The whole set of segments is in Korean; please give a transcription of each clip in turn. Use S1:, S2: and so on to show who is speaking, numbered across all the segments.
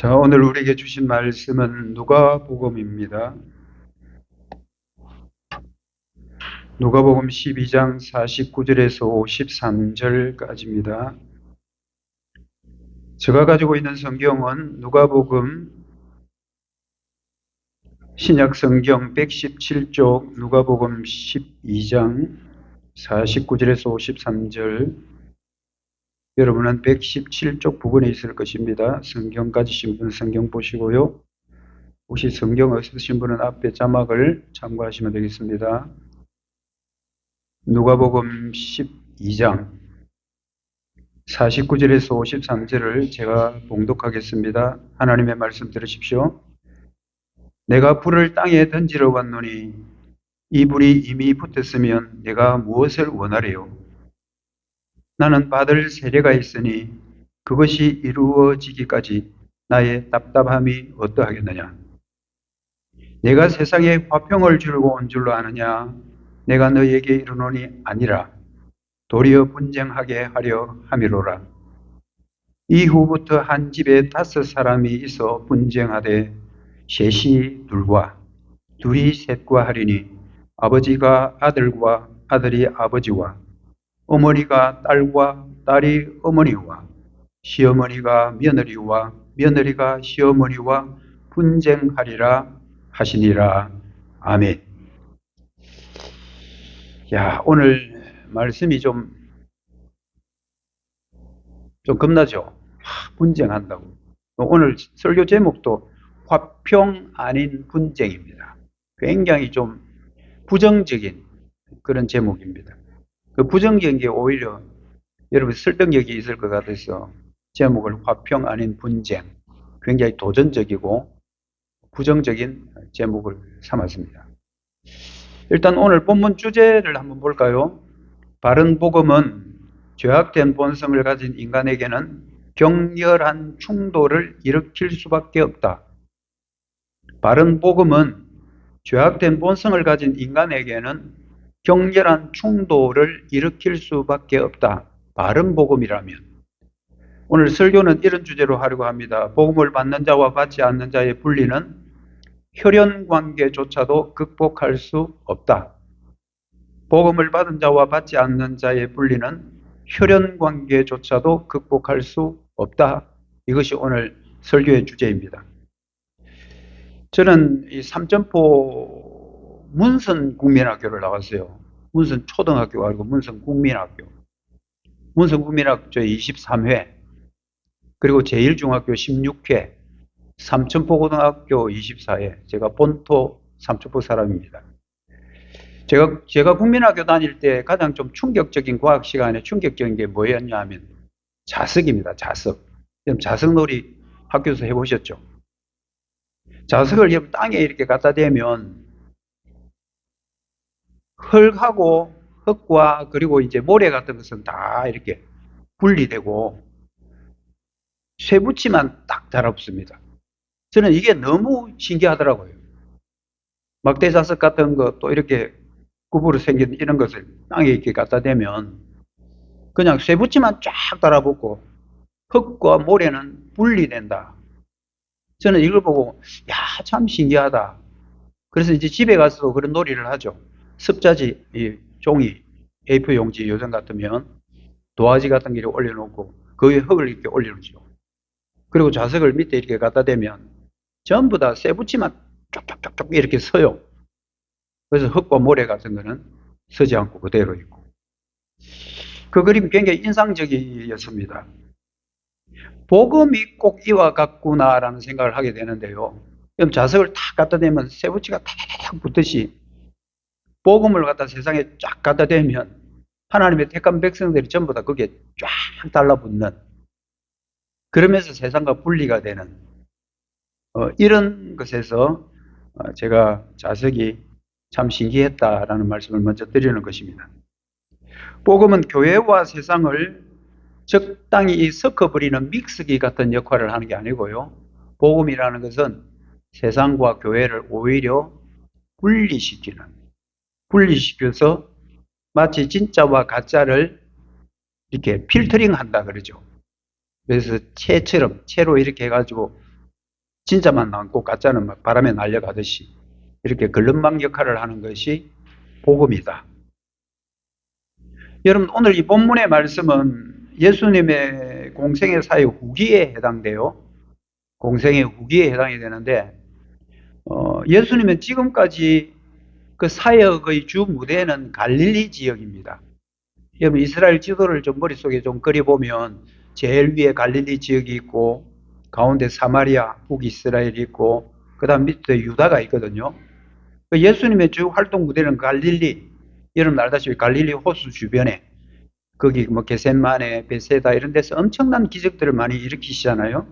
S1: 자, 오늘 우리에게 주신 말씀은 누가복음입니다. 누가복음 12장 49절에서 53절까지입니다. 제가 가지고 있는 성경은 누가복음 신약성경 117쪽 누가복음 12장 49절에서 53절, 여러분은 117쪽 부분에 있을 것입니다. 성경 가지신 분은 성경 보시고요. 혹시 성경 없으신 분은 앞에 자막을 참고하시면 되겠습니다. 누가복음 12장 49절에서 53절을 제가 봉독하겠습니다. 하나님의 말씀 들으십시오. 내가 불을 땅에 던지러 왔노니 이 불이 이미 붙었으면 내가 무엇을 원하래요? 나는 받을 세례가 있으니 그것이 이루어지기까지 나의 답답함이 어떠하겠느냐? 내가 세상에 화평을 주려고 온 줄로 아느냐? 내가 너희에게 이르노니 아니라 도리어 분쟁하게 하려 함이로라. 이후부터 한 집에 5 사람이 있어 분쟁하되 셋이 둘과 둘이 셋과 하리니 아버지가 아들과 아들이 아버지와 어머니가 딸과 딸이 어머니와 시어머니가 며느리와 며느리가 시어머니와 분쟁하리라 하시니라. 아멘. 야, 오늘 말씀이 좀 겁나죠? 분쟁한다고. 오늘 설교 제목도 화평 아닌 분쟁입니다. 굉장히 좀 부정적인 그런 제목입니다. 그 부정적인 게 오히려 여러분 설득력이 있을 것 같아서 제목을 화평 아닌 분쟁, 굉장히 도전적이고 부정적인 제목을 삼았습니다. 일단 오늘 본문 주제를 한번 볼까요? 바른 복음은 죄악된 본성을 가진 인간에게는 격렬한 충돌을 일으킬 수밖에 없다. 바른 복음은 죄악된 본성을 가진 인간에게는 격렬한 충돌을 일으킬 수밖에 없다. 바른 복음이라면. 오늘 설교는 이런 주제로 하려고 합니다. 복음을 받는 자와 받지 않는 자의 분리는 혈연 관계조차도 극복할 수 없다. 복음을 받은 자와 받지 않는 자의 분리는 혈연 관계조차도 극복할 수 없다. 이것이 오늘 설교의 주제입니다. 저는 이 삼천포 문선국민학교를 나왔어요. 문선 초등학교 아니고 문선 국민학교. 문선 국민학교 23회, 그리고 제일중학교 16회, 삼천포고등학교 24회. 제가 본토 삼천포 사람입니다. 제가 국민학교 다닐 때 가장 좀 충격적인 과학 시간에 충격적인 게 뭐였냐 하면 자석입니다. 자석. 자석놀이 학교에서 해보셨죠? 자석을 땅에 이렇게 갖다 대면 흙과 그리고 이제 모래 같은 것은 다 이렇게 분리되고 쇠붙이만 딱 달아붙습니다. 저는 이게 너무 신기하더라고요. 막대 자석 같은 거 또 이렇게 굽으로 생긴 이런 것을 땅에 이렇게 갖다 대면 그냥 쇠붙이만 쫙 달아붙고 흙과 모래는 분리된다. 저는 이걸 보고 야, 참 신기하다. 그래서 이제 집에 가서도 그런 놀이를 하죠. 습자지, 이 종이, A4 용지 요즘 같으면 도화지 같은 게 올려놓고 그 위에 흙을 이렇게 올려놓죠. 그리고 자석을 밑에 이렇게 갖다 대면 전부 다 쇠붙이만 쪽쪽쪽쪽 이렇게 서요. 그래서 흙과 모래 같은 거는 서지 않고 그대로 있고. 그 그림이 굉장히 인상적이었습니다. 복음이 꼭 이와 같구나라는 생각을 하게 되는데요. 그럼 자석을 탁 갖다 대면 쇠붙이가 탁 붙듯이 복음을 갖다 세상에 쫙 갖다 대면 하나님의 택한 백성들이 전부 다 거기에 쫙 달라붙는, 그러면서 세상과 분리가 되는 이런 것에서 제가 자석이 참 신기했다라는 말씀을 먼저 드리는 것입니다. 복음은 교회와 세상을 적당히 섞어버리는 믹스기 같은 역할을 하는 게 아니고요. 복음이라는 것은 세상과 교회를 오히려 분리시켜서 마치 진짜와 가짜를 이렇게 필터링 한다 그러죠. 그래서 채로 이렇게 해가지고 진짜만 남고 가짜는 막 바람에 날려가듯이 이렇게 걸름망 역할을 하는 것이 복음이다. 여러분, 오늘 이 본문의 말씀은 예수님의 공생의 사역 후기에 해당돼요. 공생의 후기에 해당이 되는데, 예수님은 지금까지 그 사역의 주 무대는 갈릴리 지역입니다. 여러분, 이스라엘 지도를 좀 머릿속에 좀 그려보면 제일 위에 갈릴리 지역이 있고 가운데 사마리아, 북이스라엘이 있고 그 다음 밑에 유다가 있거든요. 예수님의 주 활동 무대는 갈릴리, 여러분 알다시피 갈릴리 호수 주변에 거기 뭐 게셋마네, 베세다 이런 데서 엄청난 기적들을 많이 일으키시잖아요.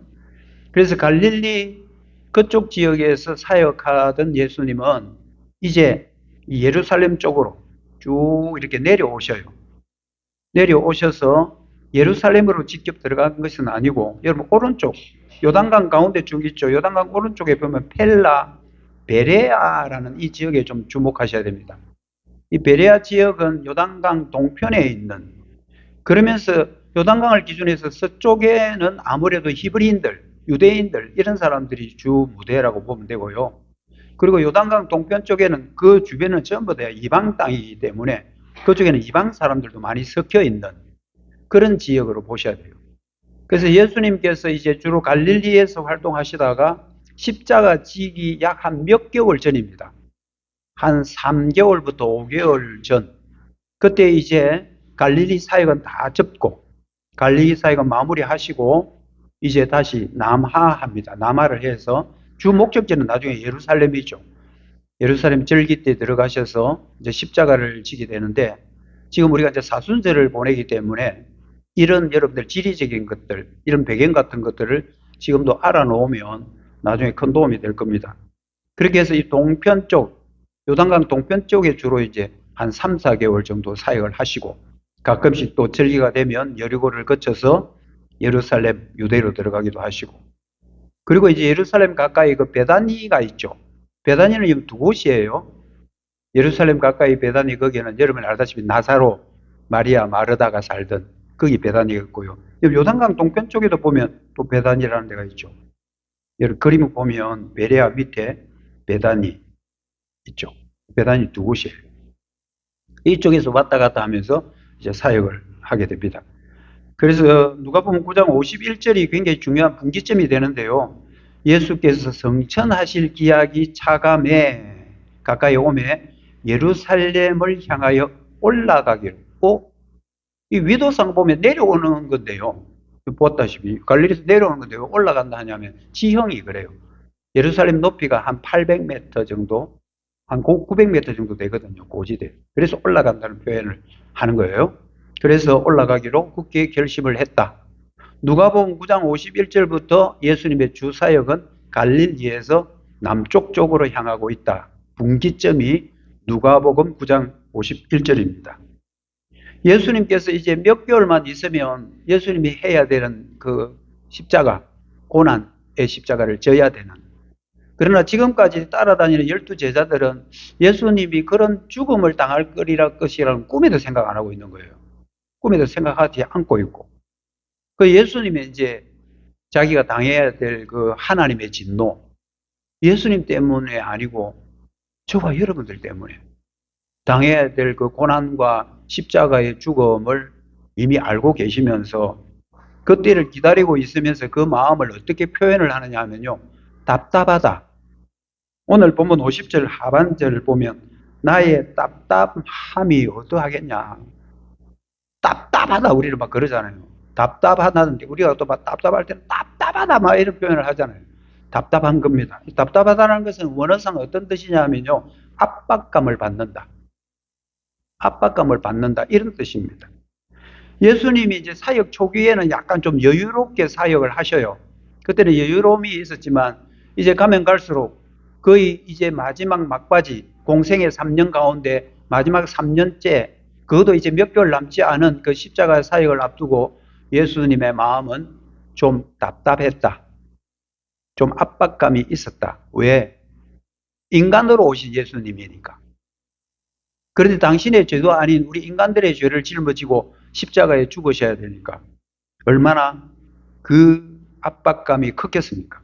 S1: 그래서 갈릴리 그쪽 지역에서 사역하던 예수님은 이제 예루살렘 쪽으로 쭉 이렇게 내려오셔요. 내려오셔서 예루살렘으로 직접 들어간 것은 아니고, 여러분 오른쪽 요단강 가운데 쭉 있죠. 요단강 오른쪽에 보면 펠라, 베레아라는 이 지역에 좀 주목하셔야 됩니다. 이 베레아 지역은 요단강 동편에 있는, 그러면서 요단강을 기준해서 서쪽에는 아무래도 히브리인들, 유대인들 이런 사람들이 주 무대라고 보면 되고요. 그리고 요단강 동편 쪽에는 그 주변은 전부 다 이방 땅이기 때문에 그쪽에는 이방 사람들도 많이 섞여 있는 그런 지역으로 보셔야 돼요. 그래서 예수님께서 이제 주로 갈릴리에서 활동하시다가 십자가 지기 약 한 몇 개월 전입니다. 한 3개월부터 5개월 전. 그때 이제 갈릴리 사역은 다 접고 갈릴리 사역은 마무리하시고 이제 다시 남하합니다. 남하를 해서 주 목적지는 나중에 예루살렘이죠. 예루살렘 절기 때 들어가셔서 이제 십자가를 지게 되는데, 지금 우리가 이제 사순절을 보내기 때문에 이런 여러분들 지리적인 것들, 이런 배경 같은 것들을 지금도 알아놓으면 나중에 큰 도움이 될 겁니다. 그렇게 해서 이 동편 쪽, 요단강 동편 쪽에 주로 이제 한 3, 4개월 정도 사역을 하시고 가끔씩 또 절기가 되면 여리고를 거쳐서 예루살렘, 유대로 들어가기도 하시고, 그리고 이제 예루살렘 가까이 그 베다니가 있죠. 베다니는 지금 두 곳이에요. 예루살렘 가까이 베다니, 거기에는 여러분이 알다시피 나사로, 마리아, 마르다가 살던 거기 베다니가 있고요. 요단강 동편 쪽에도 보면 또 베다니라는 데가 있죠. 여러분 그림을 보면 베레아 밑에 베다니 있죠. 베다니 두 곳이에요. 이쪽에서 왔다 갔다 하면서 이제 사역을 하게 됩니다. 그래서 누가복음 9장 51절이 굉장히 중요한 분기점이 되는데요. 예수께서 성천하실 기약이 차감해 가까이 오매 예루살렘을 향하여 올라가기로. 이 위도상 보면 내려오는 건데요. 보았다시피 갈릴리에서 내려오는 건데요. 올라간다 하냐면 지형이 그래요. 예루살렘 높이가 한 800m 정도, 한 900m 정도 되거든요. 고지대. 그래서 올라간다는 표현을 하는 거예요. 그래서 올라가기로 굳게 결심을 했다. 누가복음 9장 51절부터 예수님의 주 사역은 갈릴리에서 남쪽 쪽으로 향하고 있다. 분기점이 누가복음 9장 51절입니다. 예수님께서 이제 몇 개월만 있으면 예수님이 해야 되는 그 십자가, 고난의 십자가를 져야 되는. 그러나 지금까지 따라다니는 12제자들은 예수님이 그런 죽음을 당할 것이라는 꿈에도 생각 안 하고 있는 거예요. 꿈에도 생각하지 않고 있고. 그 예수님의 이제 자기가 당해야 될 그 하나님의 진노, 예수님 때문에 아니고 저와 여러분들 때문에 당해야 될 그 고난과 십자가의 죽음을 이미 알고 계시면서 그때를 기다리고 있으면서 그 마음을 어떻게 표현을 하느냐 하면요. 답답하다. 오늘 본문 50절 하반절을 보면 나의 답답함이 어떠하겠냐. 답답하다 우리는 막 그러잖아요. 답답하다는데 우리가 또 막 답답할 때는 답답하다 막 이런 표현을 하잖아요. 답답한 겁니다. 답답하다는 것은 원어상 어떤 뜻이냐 하면요. 압박감을 받는다. 압박감을 받는다. 이런 뜻입니다. 예수님이 이제 사역 초기에는 약간 좀 여유롭게 사역을 하셔요. 그때는 여유로움이 있었지만 이제 가면 갈수록 거의 이제 마지막 막바지 공생의 3년 가운데 마지막 3년째, 그것도 이제 몇 개월 남지 않은 그 십자가 사역을 앞두고 예수님의 마음은 좀 답답했다. 좀 압박감이 있었다. 왜? 인간으로 오신 예수님이니까. 그런데 당신의 죄도 아닌 우리 인간들의 죄를 짊어지고 십자가에 죽으셔야 되니까 얼마나 그 압박감이 컸겠습니까?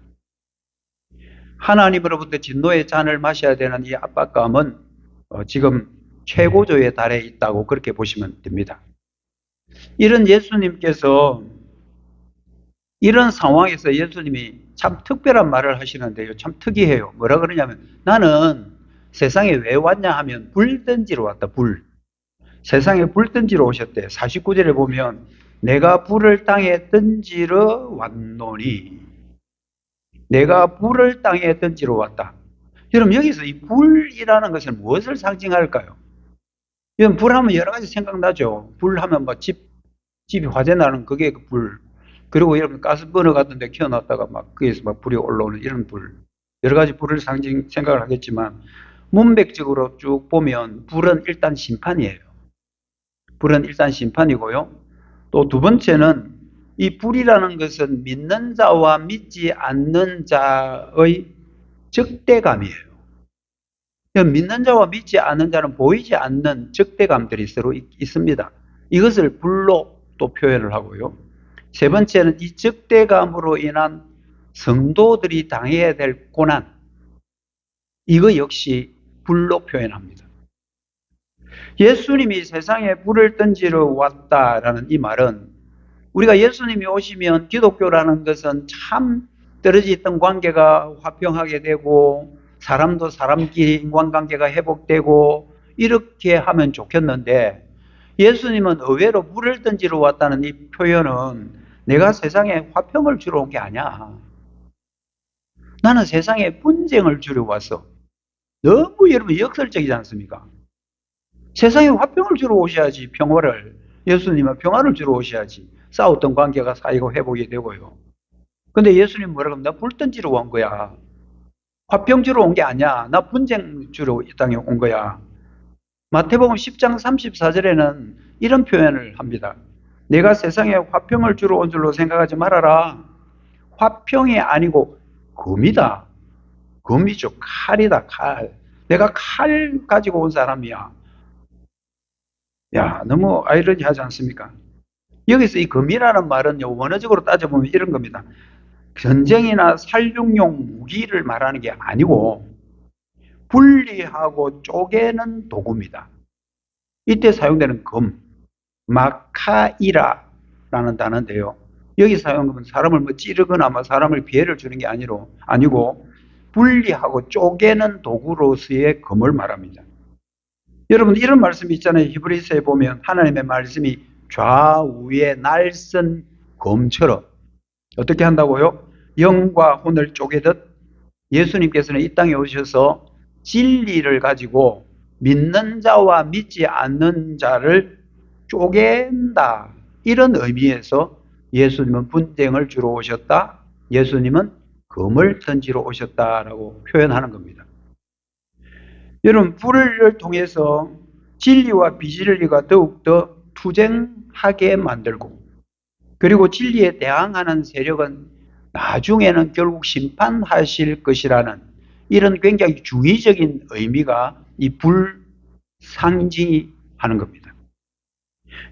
S1: 하나님으로부터 진노의 잔을 마셔야 되는 이 압박감은 지금 최고조에 달해 있다고 그렇게 보시면 됩니다. 이런 예수님께서 이런 상황에서 예수님이 참 특별한 말을 하시는데요. 참 특이해요. 뭐라 그러냐면 나는 세상에 왜 왔냐 하면 불 던지러 왔다. 불. 세상에 불 던지러 오셨대. 49절에 보면 내가 불을 땅에 던지러 왔노니 내가 불을 땅에 던지러 왔다. 여러분 여기서 이 불이라는 것은 무엇을 상징할까요? 여러분 불하면 여러 가지 생각나죠. 불하면 뭐 집이 화재 나는 그게 그 불. 그리고 여러분 가스버너 같은 데 켜놨다가 막 거기서 막 불이 올라오는 이런 불. 여러 가지 불을 생각을 하겠지만 문맥적으로 쭉 보면 불은 일단 심판이에요. 불은 일단 심판이고요. 또 두 번째는 이 불이라는 것은 믿는 자와 믿지 않는 자의 적대감이에요. 믿는 자와 믿지 않는 자는 보이지 않는 적대감들이 서로 있습니다. 이것을 불로 또 표현을 하고요. 세 번째는 이 적대감으로 인한 성도들이 당해야 될 고난, 이거 역시 불로 표현합니다. 예수님이 세상에 불을 던지러 왔다라는 이 말은 우리가 예수님이 오시면 기독교라는 것은 참 떨어져 있던 관계가 화평하게 되고 사람도 사람끼리 인간관계가 회복되고 이렇게 하면 좋겠는데 예수님은 의외로 불을 던지러 왔다는 이 표현은 내가 세상에 화평을 주러 온 게 아니야. 나는 세상에 분쟁을 주러 왔어. 너무 여러분 역설적이지 않습니까? 세상에 화평을 주러 오셔야지 평화를. 예수님은 평화를 주러 오셔야지. 싸웠던 관계가 사이가 회복이 되고요. 근데 예수님 뭐라고 하면 나 불 던지러 온 거야. 화평 주러 온 게 아니야. 나 분쟁 주러 이 땅에 온 거야. 마태복음 10장 34절에는 이런 표현을 합니다. 내가 세상에 화평을 주러 온 줄로 생각하지 말아라. 화평이 아니고 금이다. 금이죠. 칼이다. 칼. 내가 칼 가지고 온 사람이야. 야, 너무 아이러니하지 않습니까? 여기서 이 금이라는 말은요, 원어적으로 따져보면 이런 겁니다. 전쟁이나 살육용 무기를 말하는 게 아니고 분리하고 쪼개는 도구입니다. 이때 사용되는 금, 마카이라라는 단어인데요. 여기 사용하면 사람을 뭐 찌르거나 뭐 사람을 피해를 주는 게 아니고 분리하고 쪼개는 도구로서의 금을 말합니다. 여러분 이런 말씀이 있잖아요. 히브리서에 보면 하나님의 말씀이 좌우에 날선 검처럼 어떻게 한다고요? 영과 혼을 쪼개듯 예수님께서는 이 땅에 오셔서 진리를 가지고 믿는 자와 믿지 않는 자를 쪼갠다. 이런 의미에서 예수님은 분쟁을 주러 오셨다. 예수님은 검을 던지러 오셨다라고 표현하는 겁니다. 여러분 불을 통해서 진리와 비진리가 더욱더 투쟁하게 만들고 그리고 진리에 대항하는 세력은 나중에는 결국 심판하실 것이라는 이런 굉장히 중의적인 의미가 이 불 상징이 하는 겁니다.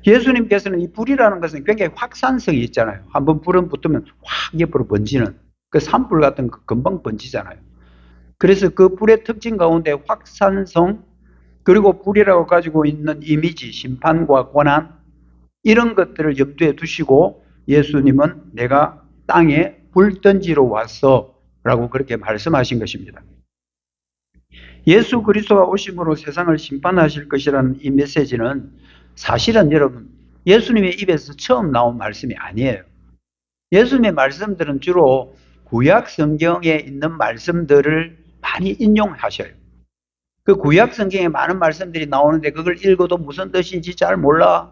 S1: 예수님께서는 이 불이라는 것은 굉장히 확산성이 있잖아요. 한번 불은 붙으면 확 옆으로 번지는 그 산불 같은 거 금방 번지잖아요. 그래서 그 불의 특징 가운데 확산성 그리고 불이라고 가지고 있는 이미지, 심판과 고난 이런 것들을 염두에 두시고 예수님은 내가 땅에 불 던지러 왔어 라고 그렇게 말씀하신 것입니다. 예수 그리스도가 오심으로 세상을 심판하실 것이라는 이 메시지는 사실은 여러분 예수님의 입에서 처음 나온 말씀이 아니에요. 예수님의 말씀들은 주로 구약 성경에 있는 말씀들을 많이 인용하셔요. 그 구약 성경에 많은 말씀들이 나오는데 그걸 읽어도 무슨 뜻인지 잘 몰라.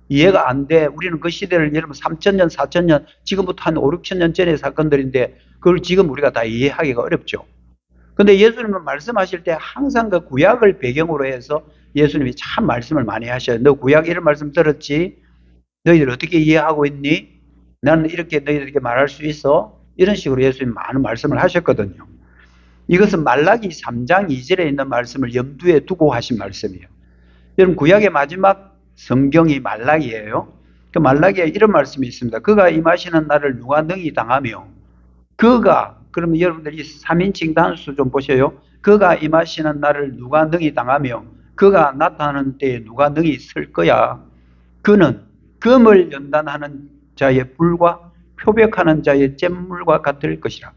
S1: 이해가 안 돼. 우리는 그 시대를 여러분 3,000년, 4,000년, 지금부터 한 5, 6,000년 전의 사건들인데 그걸 지금 우리가 다 이해하기가 어렵죠. 근데 예수님은 말씀하실 때 항상 그 구약을 배경으로 해서 예수님이 참 말씀을 많이 하셔요. 너 구약 이런 말씀 들었지? 너희들 어떻게 이해하고 있니? 나는 이렇게 너희들에게 말할 수 있어? 이런 식으로 예수님 많은 말씀을 하셨거든요. 이것은 말라기 3장 2절에 있는 말씀을 염두에 두고 하신 말씀이에요. 여러분 구약의 마지막 성경이 말라기예요. 그 말라기에 이런 말씀이 있습니다. 그가 임하시는 날을 누가 능히 당하며 그가 그러면 여러분들이 3인칭 단수 좀 보셔요. 그가 임하시는 날을 누가 능히 당하며 그가 나타나는 때에 누가 능히 설 거야. 그는 금을 연단하는 자의 불과 표백하는 자의 잼물과 같을 것이라.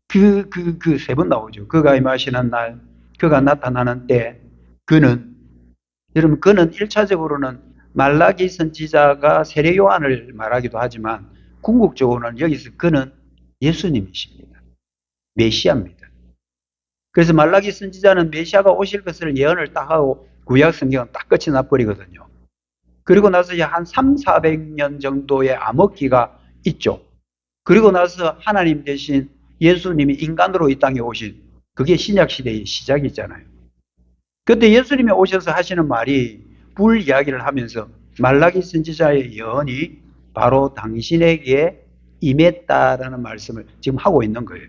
S1: 그 세 번 나오죠. 그가 임하시는 날, 그가 나타나는 때, 그는, 여러분, 그는 1차적으로는 말라기 선지자가 세례 요한을 말하기도 하지만 궁극적으로는 여기서 그는 예수님이십니다. 메시아입니다. 그래서 말라기 선지자는 메시아가 오실 것을 예언을 딱 하고 구약 성경은 딱 끝이 나버리거든요. 그리고 나서 한 400년 정도의 암흑기가 있죠. 그리고 나서 하나님 대신 예수님이 인간으로 이 땅에 오신 그게 신약 시대의 시작이잖아요. 그때 예수님이 오셔서 하시는 말이 불 이야기를 하면서 말라기 선지자의 예언이 바로 당신에게 임했다라는 말씀을 지금 하고 있는 거예요.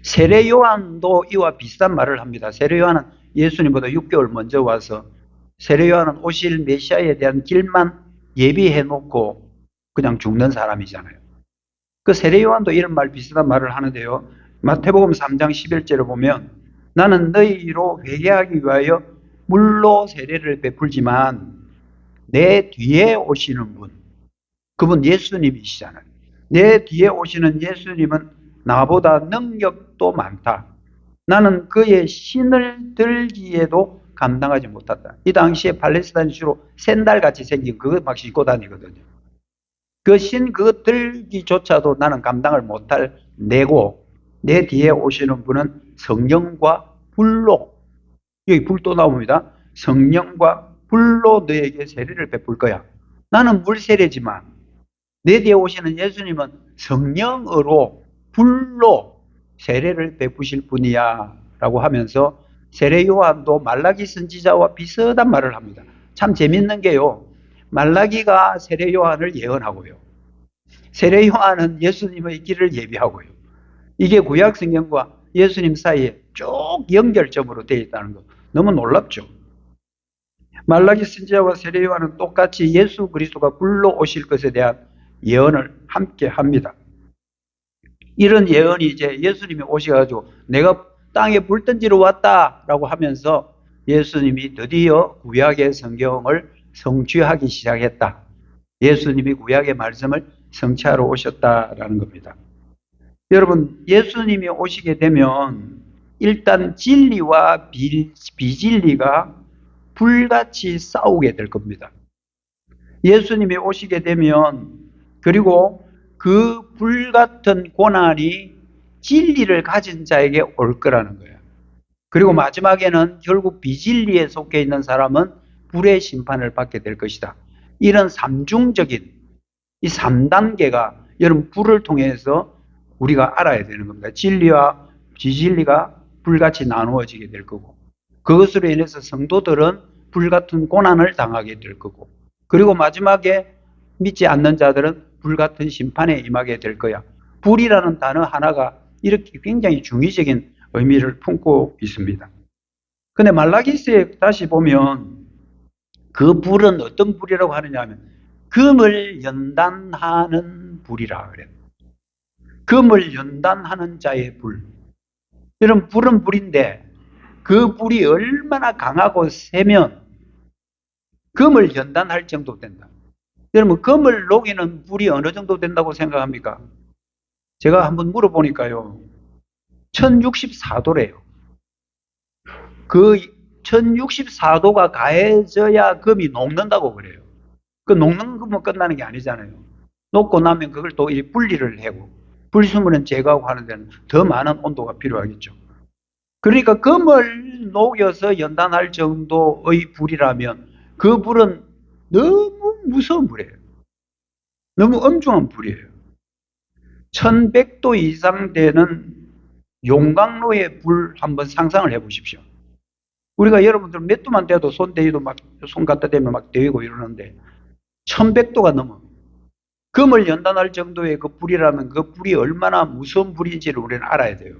S1: 세례 요한도 이와 비슷한 말을 합니다. 세례 요한은 예수님보다 6개월 먼저 와서 세례 요한은 오실 메시아에 대한 길만 예비해 놓고 그냥 죽는 사람이잖아요. 그 세례 요한도 이런 말 비슷한 말을 하는데요. 마태복음 3장 11절을 보면 나는 너희로 회개하기 위하여 물로 세례를 베풀지만 내 뒤에 오시는 분, 그분 예수님이시잖아요. 내 뒤에 오시는 예수님은 나보다 능력도 많다. 나는 그의 신을 들기에도 감당하지 못한다. 이 당시에 팔레스타인 주로 샌달같이 생긴 그거 막 신고 다니거든요. 그 신 그거 들기조차도 나는 감당을 못할 내고 내 뒤에 오시는 분은 성령과 불로, 여기 불도 나옵니다. 성령과 불로 너에게 세례를 베풀 거야. 나는 물세례지만 내 뒤에 오시는 예수님은 성령으로 불로 세례를 베푸실 분이야 라고 하면서 세례 요한도 말라기 선지자와 비슷한 말을 합니다. 참 재밌는 게요. 말라기가 세례 요한을 예언하고요. 세례 요한은 예수님의 길을 예비하고요. 이게 구약 성경과 예수님 사이에 쭉 연결점으로 되어 있다는 거 너무 놀랍죠. 말라기 선지자와 세례 요한은 똑같이 예수 그리스도가 불러 오실 것에 대한 예언을 함께 합니다. 이런 예언이 이제 예수님이 오셔가지고 내가 땅에 불 던지러 왔다라고 하면서 예수님이 드디어 구약의 성경을 성취하기 시작했다. 예수님이 구약의 말씀을 성취하러 오셨다라는 겁니다. 여러분, 예수님이 오시게 되면 일단 진리와 비진리가 불같이 싸우게 될 겁니다. 예수님이 오시게 되면 그리고 그 불같은 고난이 진리를 가진 자에게 올 거라는 거예요. 그리고 마지막에는 결국 비진리에 속해 있는 사람은 불의 심판을 받게 될 것이다. 이런 삼중적인 이 3단계가 여러분 불을 통해서 우리가 알아야 되는 겁니다. 진리와 비진리가 불같이 나누어지게 될 거고 그것으로 인해서 성도들은 불같은 고난을 당하게 될 거고 그리고 마지막에 믿지 않는 자들은 불같은 심판에 임하게 될 거야. 불이라는 단어 하나가 이렇게 굉장히 중의적인 의미를 품고 있습니다. 근데 말라기스에 다시 보면 그 불은 어떤 불이라고 하느냐 하면 금을 연단하는 불이라 그래요. 금을 연단하는 자의 불. 이런 불은 불인데 그 불이 얼마나 강하고 세면 금을 연단할 정도 된다. 여러분 금을 녹이는 불이 어느 정도 된다고 생각합니까? 제가 한번 물어보니까요. 1064도래요. 그 1064도가 가해져야 금이 녹는다고 그래요. 그 녹는 것만 끝나는 게 아니잖아요. 녹고 나면 그걸 또 분리를 하고 불순물은 제거하고 하는 데는 더 많은 온도가 필요하겠죠. 그러니까 금을 녹여서 연단할 정도의 불이라면 그 불은 너무 무서운 불이에요. 너무 엄중한 불이에요. 1100도 이상 되는 용광로의 불 한번 상상을 해 보십시오. 우리가 여러분들 몇 도만 돼도 손 대기도 막 손 갖다 대면 막 데이고 이러는데 1100도가 넘어. 금을 연단할 정도의 그 불이라면 그 불이 얼마나 무서운 불인지를 우리는 알아야 돼요.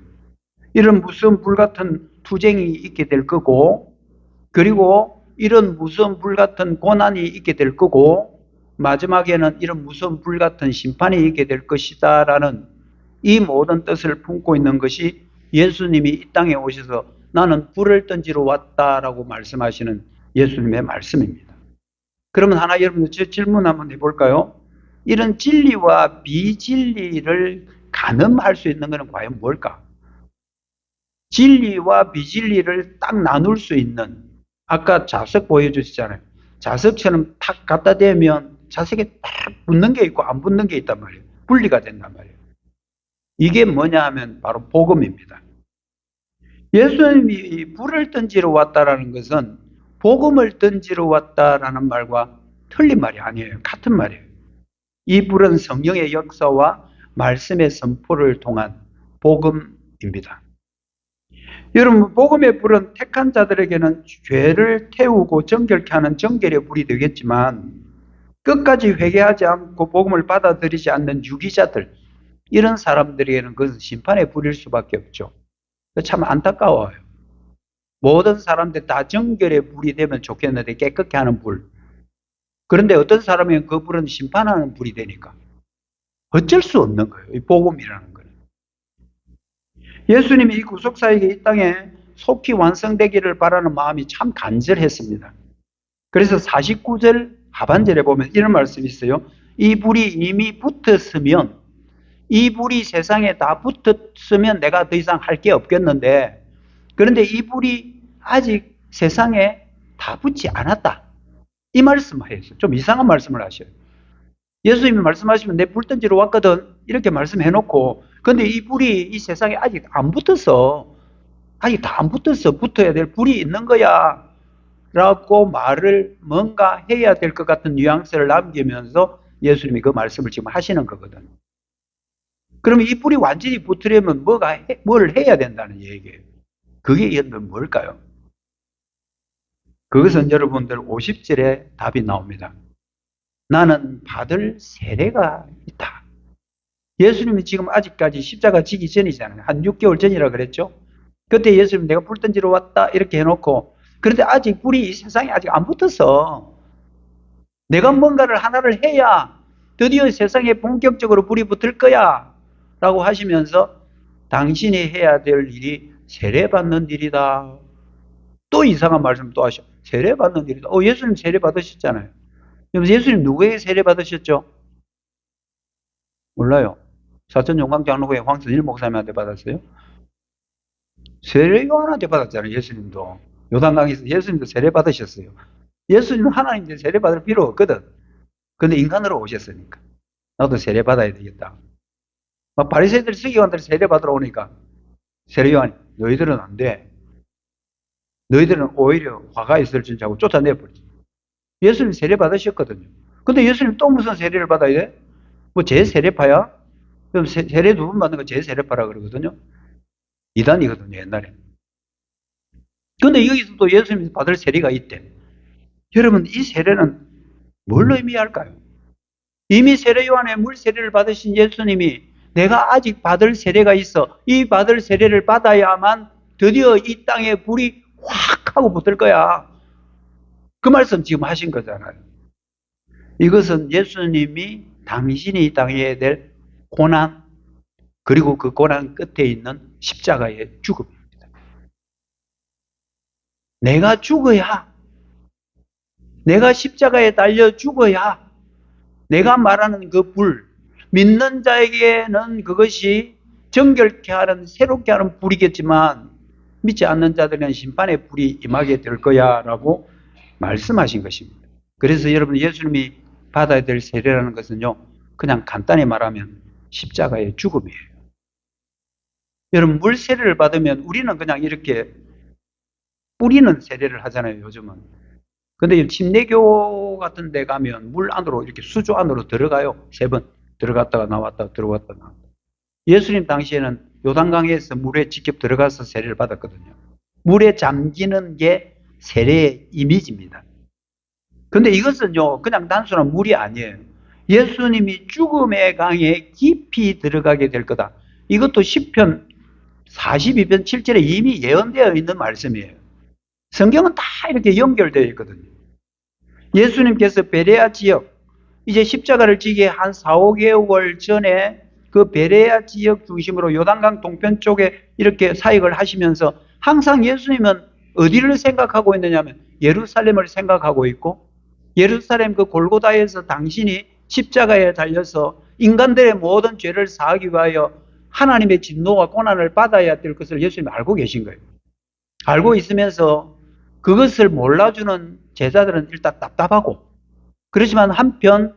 S1: 이런 무서운 불 같은 투쟁이 있게 될 거고 그리고 이런 무서운 불 같은 고난이 있게 될 거고 마지막에는 이런 무서운 불 같은 심판이 있게 될 것이다라는 이 모든 뜻을 품고 있는 것이 예수님이 이 땅에 오셔서 나는 불을 던지러 왔다라고 말씀하시는 예수님의 말씀입니다. 그러면 하나 여러분들 질문 한번 해볼까요? 이런 진리와 비진리를 가늠할 수 있는 것은 과연 뭘까? 진리와 비진리를 딱 나눌 수 있는, 아까 자석 보여주시잖아요. 자석처럼 탁 갖다 대면 자석에 딱 붙는 게 있고 안 붙는 게 있단 말이에요. 분리가 된단 말이에요. 이게 뭐냐 하면 바로 복음입니다. 예수님이 불을 던지러 왔다라는 것은 복음을 던지러 왔다라는 말과 틀린 말이 아니에요. 같은 말이에요. 이 불은 성령의 역사와 말씀의 선포를 통한 복음입니다. 여러분, 복음의 불은 택한 자들에게는 죄를 태우고 정결케 하는 정결의 불이 되겠지만 끝까지 회개하지 않고 복음을 받아들이지 않는 유기자들, 이런 사람들에게는 그것은 심판의 불일 수밖에 없죠. 참 안타까워요. 모든 사람들 다 정결의 불이 되면 좋겠는데, 깨끗게 하는 불. 그런데 어떤 사람은 그 불은 심판하는 불이 되니까 어쩔 수 없는 거예요. 이 복음이라는 거는. 예수님이 이 구속사에게 이 땅에 속히 완성되기를 바라는 마음이 참 간절했습니다. 그래서 49절 하반절에 보면 이런 말씀이 있어요. 이 불이 이미 붙었으면, 이 불이 세상에 다 붙었으면 내가 더 이상 할 게 없겠는데, 그런데 이 불이 아직 세상에 다 붙지 않았다. 이 말씀을 했어요. 좀 이상한 말씀을 하셔요. 예수님이 말씀하시면 내 불 던지러 왔거든, 이렇게 말씀해놓고, 근데 이 불이 이 세상에 아직 안 붙었어. 아직 다 안 붙었어. 붙어야 될 불이 있는 거야 라고 말을 뭔가 해야 될 것 같은 뉘앙스를 남기면서 예수님이 그 말씀을 지금 하시는 거거든. 그러면 이 불이 완전히 붙으려면 뭘 해야 된다는 얘기예요. 그게 뭘까요? 그것은 여러분들 50절에 답이 나옵니다. 나는 받을 세례가 있다. 예수님이 지금 아직까지 십자가 지기 전이잖아요. 한 6개월 전이라 그랬죠. 그때 예수님 내가 불 던지러 왔다 이렇게 해놓고, 그런데 아직 불이 이 세상에 아직 안 붙었어. 내가 뭔가를 하나를 해야 드디어 세상에 본격적으로 불이 붙을 거야 라고 하시면서 당신이 해야 될 일이 세례받는 일이다. 또 이상한 말씀 또 하셔. 세례받는 일이다. 예수님 세례 받으셨잖아요. 예수님 누구에게 세례 받으셨죠? 몰라요. 사천 용광장로회 황선일 목사님한테 받았어요? 세례 요한한테 받았잖아요. 예수님도. 요단강에서 예수님도 세례 받으셨어요. 예수님은 하나님한테 세례 받을 필요 없거든. 근데 인간으로 오셨으니까 나도 세례 받아야 되겠다. 막 바리새인들 서기관들 세례 받으러 오니까 세례 요한이 너희들은 안 돼. 너희들은 오히려 화가 있을 줄 알고 쫓아내버리지. 예수님 세례 받으셨거든요. 근데 예수님 또 무슨 세례를 받아야 돼? 뭐 제 세례파야? 그럼 세례 두 번 받는 거 제 세례파라 그러거든요. 이단이거든요, 옛날에. 근데 여기서 또 예수님이 받을 세례가 있대. 여러분, 이 세례는 뭘로 의미할까요? 이미 세례 요한의 물 세례를 받으신 예수님이 내가 아직 받을 세례가 있어. 이 받을 세례를 받아야만 드디어 이 땅에 불이 확 하고 붙을 거야. 그 말씀 지금 하신 거잖아요. 이것은 예수님이 당신이 당해야 될 고난, 그리고 그 고난 끝에 있는 십자가의 죽음입니다. 내가 죽어야, 내가 십자가에 달려 죽어야 내가 말하는 그 불, 믿는 자에게는 그것이 정결케 하는, 새롭게 하는 불이겠지만 믿지 않는 자들은 심판의 불이 임하게 될 거야 라고 말씀하신 것입니다. 그래서 여러분, 예수님이 받아야 될 세례라는 것은요, 그냥 간단히 말하면 십자가의 죽음이에요. 여러분, 물 세례를 받으면 우리는 그냥 이렇게 뿌리는 세례를 하잖아요, 요즘은. 근데 침례교 같은 데 가면 물 안으로, 이렇게 수조 안으로 들어가요. 3번 들어갔다가 나왔다가 들어갔다가 나왔다. 예수님 당시에는 요단강에서 물에 직접 들어가서 세례를 받았거든요. 물에 잠기는 게 세례의 이미지입니다. 근데 이것은요, 그냥 단순한 물이 아니에요. 예수님이 죽음의 강에 깊이 들어가게 될 거다. 이것도 시편 42편 7절에 이미 예언되어 있는 말씀이에요. 성경은 다 이렇게 연결되어 있거든요. 예수님께서 베레아 지역, 이제 십자가를 지기 한 4, 5개월 전에 그 베레아 지역 중심으로 요단강 동편 쪽에 이렇게 사역을 하시면서 항상 예수님은 어디를 생각하고 있느냐면 예루살렘을 생각하고 있고, 예루살렘 그 골고다에서 당신이 십자가에 달려서 인간들의 모든 죄를 사하기 위하여 하나님의 진노와 고난을 받아야 될 것을 예수님이 알고 계신 거예요. 알고 있으면서 그것을 몰라주는 제자들은 일단 답답하고, 그렇지만 한편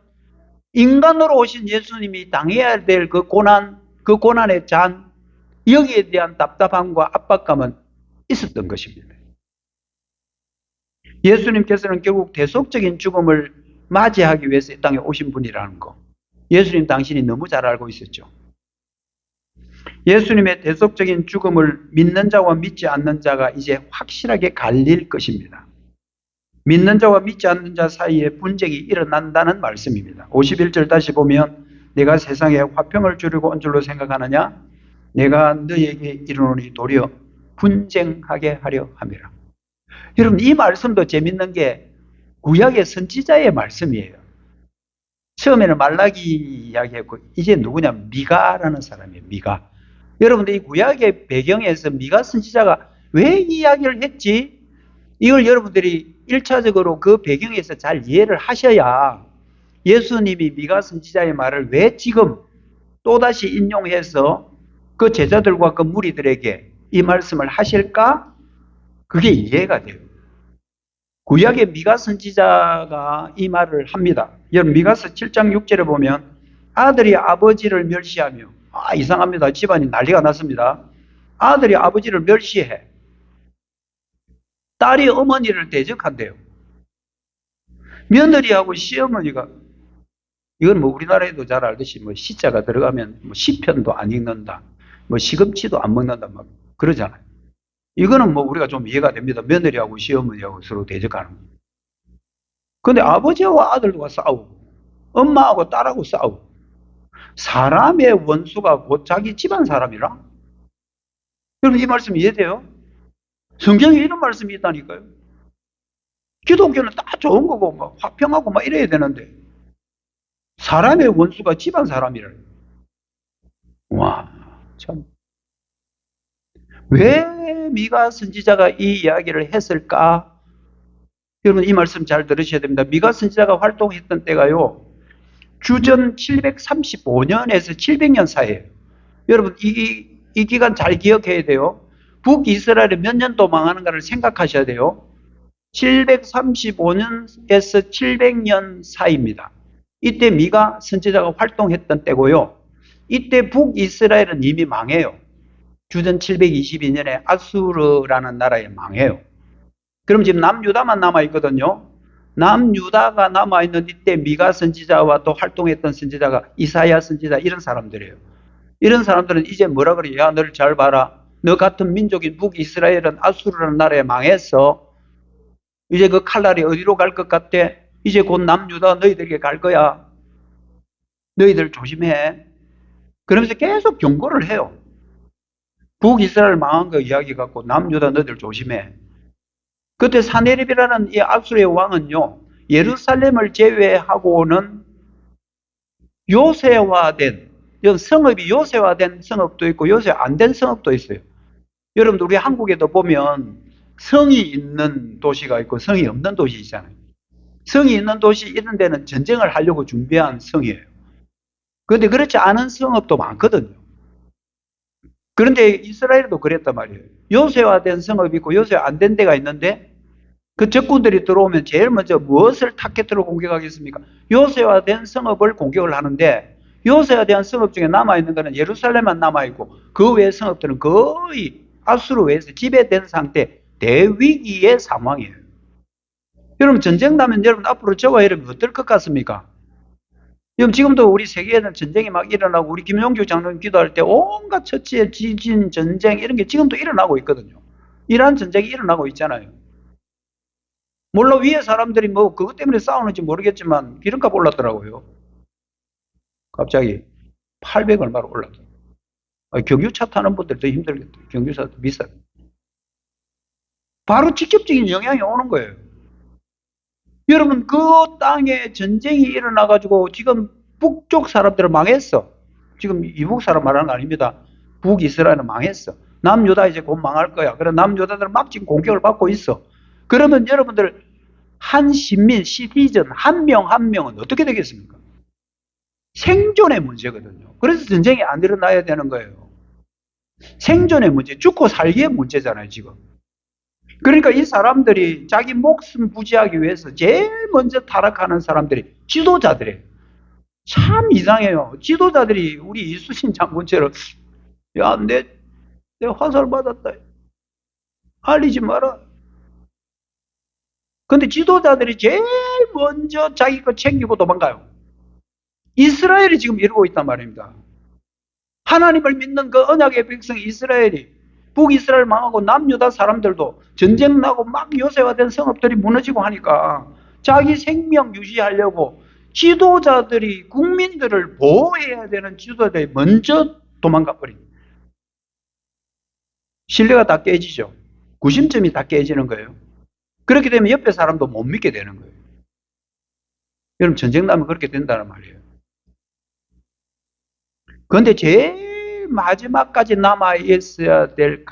S1: 인간으로 오신 예수님이 당해야 될 그 고난, 그 고난의 잔, 여기에 대한 답답함과 압박감은 있었던 것입니다. 예수님께서는 결국 대속적인 죽음을 맞이하기 위해서 이 땅에 오신 분이라는 거, 예수님 당신이 너무 잘 알고 있었죠. 예수님의 대속적인 죽음을 믿는 자와 믿지 않는 자가 이제 확실하게 갈릴 것입니다. 믿는 자와 믿지 않는 자 사이에 분쟁이 일어난다는 말씀입니다. 51절 다시 보면 내가 세상에 화평을 주려고 온 줄로 생각하느냐? 내가 너에게 이르노니 도리어 분쟁하게 하려 함이라. 여러분, 이 말씀도 재밌는 게 구약의 선지자의 말씀이에요. 처음에는 말라기 이야기했고 이제 누구냐? 미가라는 사람이에요. 미가. 여러분들 이 구약의 배경에서 미가 선지자가 왜 이야기를 했지? 이걸 여러분들이 1차적으로 그 배경에서 잘 이해를 하셔야 예수님이 미가 선지자의 말을 왜 지금 또다시 인용해서 그 제자들과 그 무리들에게 이 말씀을 하실까? 그게 이해가 돼요. 구약의 미가 선지자가 이 말을 합니다. 여러분, 미가서 7장 6절에 보면 아들이 아버지를 멸시하며, 이상합니다. 집안이 난리가 났습니다. 아들이 아버지를 멸시해. 딸이 어머니를 대적한대요. 며느리하고 시어머니가, 이건 뭐 우리나라에도 잘 알듯이 뭐 시자가 들어가면 뭐 시편도 안 읽는다, 뭐 시금치도 안 먹는다, 막 그러잖아요. 이거는 뭐 우리가 좀 이해가 됩니다. 며느리하고 시어머니하고 서로 대적하는 거. 근데 아버지와 아들과 싸우고, 엄마하고 딸하고 싸우고, 사람의 원수가 곧 자기 집안 사람이라? 여러분, 이 말씀 이해돼요? 성경에 이런 말씀이 있다니까요. 기독교는 다 좋은 거고, 막 화평하고 막 이래야 되는데, 사람의 원수가 집안 사람이래. 와, 참. 왜 미가 선지자가 이 이야기를 했을까? 여러분, 이 말씀 잘 들으셔야 됩니다. 미가 선지자가 활동했던 때가요, 주전 735년에서 700년 사이에요. 여러분, 이 기간 잘 기억해야 돼요. 북이스라엘이 몇 년도 망하는가를 생각하셔야 돼요. 735년에서 700년 사이입니다. 이때 미가 선지자가 활동했던 때고요. 이때 북이스라엘은 이미 망해요. 주전 722년에 아수르라는 나라에 망해요. 그럼 지금 남유다만 남아있거든요. 남유다가 남아있는 이때 미가 선지자와 또 활동했던 선지자가 이사야 선지자, 이런 사람들이에요. 이런 사람들은 이제 뭐라 그래요? 야, 너를 잘 봐라. 너 같은 민족인 북이스라엘은 아수르라는 나라에 망했어. 이제 그 칼날이 어디로 갈 것 같아? 이제 곧 남유다 너희들에게 갈 거야. 너희들 조심해. 그러면서 계속 경고를 해요. 북이스라엘 망한 거 이야기 갖고 남유다 너희들 조심해. 그때 사네립이라는 이 아수르의 왕은요, 예루살렘을 제외하고는 요새화된, 성읍이 요새화된 성읍도 있고 요새 안 된 성읍도 있어요. 여러분들 우리 한국에도 보면 성이 있는 도시가 있고 성이 없는 도시 있잖아요. 성이 있는 도시 이런 데는 전쟁을 하려고 준비한 성이에요. 그런데 그렇지 않은 성읍도 많거든요. 그런데 이스라엘도 그랬단 말이에요. 요새화된 성읍이 있고 요새 안 된 데가 있는데 그 적군들이 들어오면 제일 먼저 무엇을 타겟으로 공격하겠습니까? 요새화된 성읍을 공격을 하는데, 요새화된 성읍 중에 남아있는 것은 예루살렘만 남아있고 그 외의 성읍들은 거의 아수르 외에서 지배된 상태, 대위기의 상황이에요. 여러분, 전쟁 나면 여러분 앞으로 저와 여러분 어떨 것 같습니까? 여러분, 지금도 우리 세계에는 전쟁이 막 일어나고, 우리 김용규 장로님 기도할 때 온갖 처치의 지진, 전쟁 이런 게 지금도 일어나고 있거든요. 이러한 전쟁이 일어나고 있잖아요. 물론 위에 사람들이 뭐 그것 때문에 싸우는지 모르겠지만 기름값 올랐더라고요. 갑자기 800 얼마로 올랐더라고요. 경유차 타는 분들도 힘들겠다. 경유차도 비싸요. 바로 직접적인 영향이 오는 거예요. 여러분, 그 땅에 전쟁이 일어나가지고 지금 북쪽 사람들은 망했어. 지금 이북 사람 말하는 거 아닙니다. 북이스라엘은 망했어. 남유다 이제 곧 망할 거야. 그래 남유다들은 막 지금 공격을 받고 있어. 그러면 여러분들 한 시민, 시티즌 한 명 한 명은 어떻게 되겠습니까? 생존의 문제거든요. 그래서 전쟁이 안 일어나야 되는 거예요. 생존의 문제, 죽고 살기의 문제잖아요, 지금. 그러니까 이 사람들이 자기 목숨 부지하기 위해서 제일 먼저 타락하는 사람들이 지도자들이에요. 참 이상해요. 지도자들이 우리 이수신 장군처럼 야, 내 화살 받았다. 알리지 마라. 근데 지도자들이 제일 먼저 자기 거 챙기고 도망가요. 이스라엘이 지금 이러고 있단 말입니다. 하나님을 믿는 그 언약의 백성 이스라엘이 북이스라엘 망하고 남유다 사람들도 전쟁 나고 막 요새화된 성읍들이 무너지고 하니까 자기 생명 유지하려고 지도자들이 국민들을 보호해야 되는 지도자들이 먼저 도망가 버립니다. 신뢰가 다 깨지죠. 구심점이 다 깨지는 거예요. 그렇게 되면 옆에 사람도 못 믿게 되는 거예요. 여러분 전쟁 나면 그렇게 된다는 말이에요. 그런데 제일 마지막까지 남아있어야 될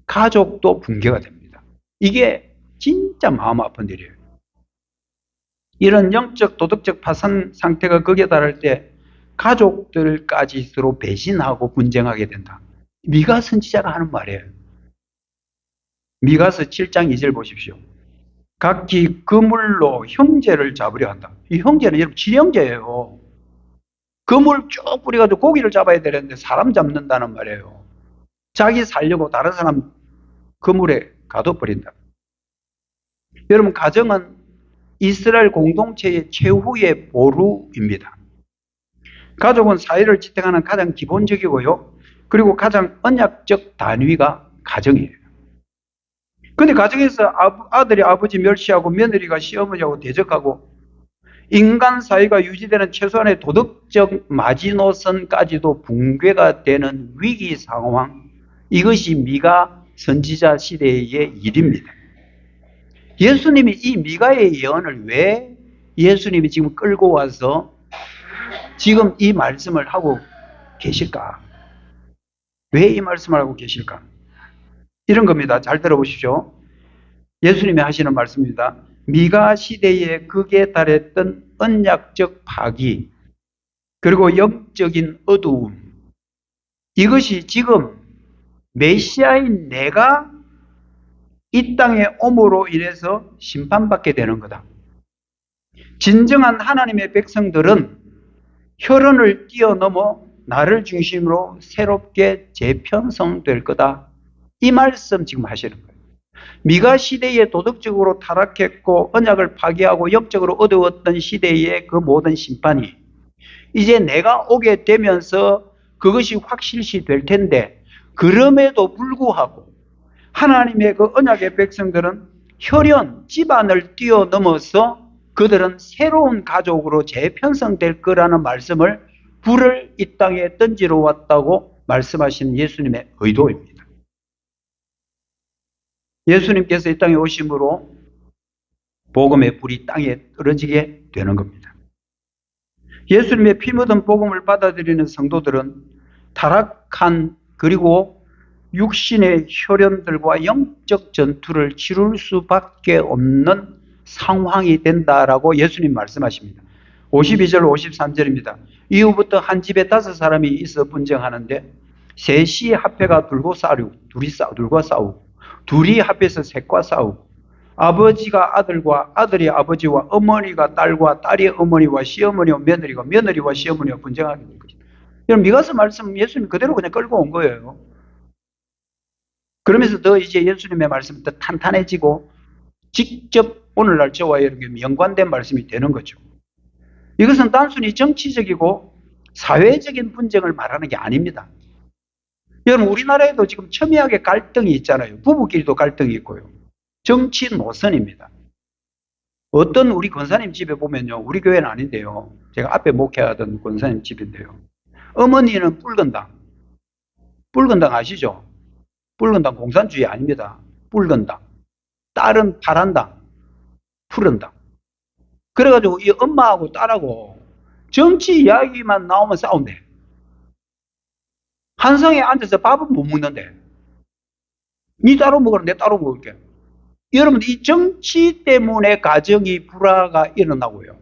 S1: 가족도 붕괴가 됩니다. 이게 진짜 마음 아픈 일이에요. 이런 영적 도덕적 파산 상태가 극에 달할 때 가족들까지 서로 배신하고 분쟁하게 된다. 미가 선지자가 하는 말이에요. 미가서 7장 2절 보십시오. 각기 그물로 형제를 잡으려 한다. 이 형제는 여러분 친형제예요. 그물 쭉 뿌려가지고 고기를 잡아야 되는데 사람 잡는다는 말이에요. 자기 살려고 다른 사람 그물에 가둬버린다. 여러분 가정은 이스라엘 공동체의 최후의 보루입니다. 가족은 사회를 지탱하는 가장 기본적이고요. 그리고 가장 언약적 단위가 가정이에요. 근데 가정에서 아들이 아버지 멸시하고 며느리가 시어머니하고 대적하고 인간 사회가 유지되는 최소한의 도덕적 마지노선까지도 붕괴가 되는 위기 상황, 이것이 미가 선지자 시대의 일입니다. 예수님이 이 미가의 예언을 왜 예수님이 지금 끌고 와서 지금 이 말씀을 하고 계실까? 왜 이 말씀을 하고 계실까? 이런 겁니다. 잘 들어보십시오. 예수님이 하시는 말씀입니다. 미가 시대의 극에 달했던 언약적 파기, 그리고 영적인 어두움, 이것이 지금 메시아인 내가 이 땅에 옴으로 인해서 심판받게 되는 거다. 진정한 하나님의 백성들은 혈연을 뛰어넘어 나를 중심으로 새롭게 재편성될 거다. 이 말씀 지금 하시는 거예요. 미가 시대에 도덕적으로 타락했고 언약을 파괴하고 영적으로 어두웠던 시대의 그 모든 심판이 이제 내가 오게 되면서 그것이 확실시 될 텐데, 그럼에도 불구하고 하나님의 그 언약의 백성들은 혈연, 집안을 뛰어넘어서 그들은 새로운 가족으로 재편성될 거라는 말씀을 불을 이 땅에 던지러 왔다고 말씀하시는 예수님의 의도입니다. 예수님께서 이 땅에 오심으로 복음의 불이 땅에 떨어지게 되는 겁니다. 예수님의 피 묻은 복음을 받아들이는 성도들은 타락한 그리고 육신의 혈연들과 영적 전투를 치룰 수밖에 없는 상황이 된다라고 예수님 말씀하십니다. 52절 53절입니다. 이후부터 한 집에 5사람이 있어 분쟁하는데 셋이 합해가 둘과 싸우고 둘이 합해서 셋과 싸우고 아버지가 아들과 아들이 아버지와 어머니가 딸과 딸이 어머니와 시어머니와 며느리가 며느리와 시어머니와 분쟁하게 될 것이다. 여러분 미가서 말씀 예수님 그대로 그냥 끌고 온 거예요. 그러면서 더 이제 예수님의 말씀이 더 탄탄해지고 직접 오늘날 저와 여러분이 연관된 말씀이 되는 거죠. 이것은 단순히 정치적이고 사회적인 분쟁을 말하는 게 아닙니다. 여러분 우리나라에도 지금 첨예하게 갈등이 있잖아요. 부부끼리도 갈등이 있고요. 정치 노선입니다. 어떤 우리 권사님 집에 보면요. 우리 교회는 아닌데요. 제가 앞에 목회하던 권사님 집인데요. 어머니는 붉은당. 붉은당 아시죠? 붉은당 공산주의 아닙니다. 붉은당. 딸은 파란당. 푸른당. 그래가지고 이 엄마하고 딸하고 정치 이야기만 나오면 싸운대. 한 성에 앉아서 밥은 못 먹는데. 니 따로 먹으라, 내 따로 먹을게. 여러분, 이 정치 때문에 가정이 불화가 일어나고요.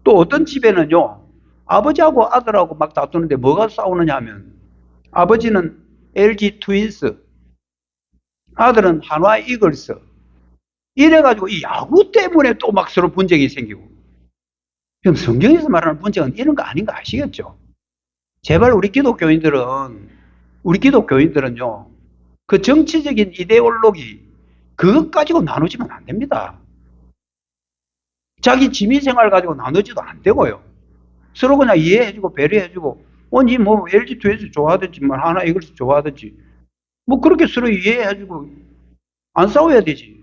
S1: 또 어떤 집에는요, 아버지하고 아들하고 막 다투는데 뭐가 싸우느냐 하면, 아버지는 LG 트윈스, 아들은 한화 이글스. 이래가지고 이 야구 때문에 또 막 서로 분쟁이 생기고. 그럼 성경에서 말하는 분쟁은 이런 거 아닌 거 아시겠죠? 제발 우리 기독교인들은요, 그 정치적인 이데올로기, 그것 가지고 나누지면 안 됩니다. 자기 취미생활 가지고 나누지도 안 되고요. 서로 그냥 이해해주고 배려해주고, 니 뭐 LG 트윈스 좋아하든지, 뭐 하나 이글스 좋아하든지, 뭐 그렇게 서로 이해해주고, 안 싸워야 되지.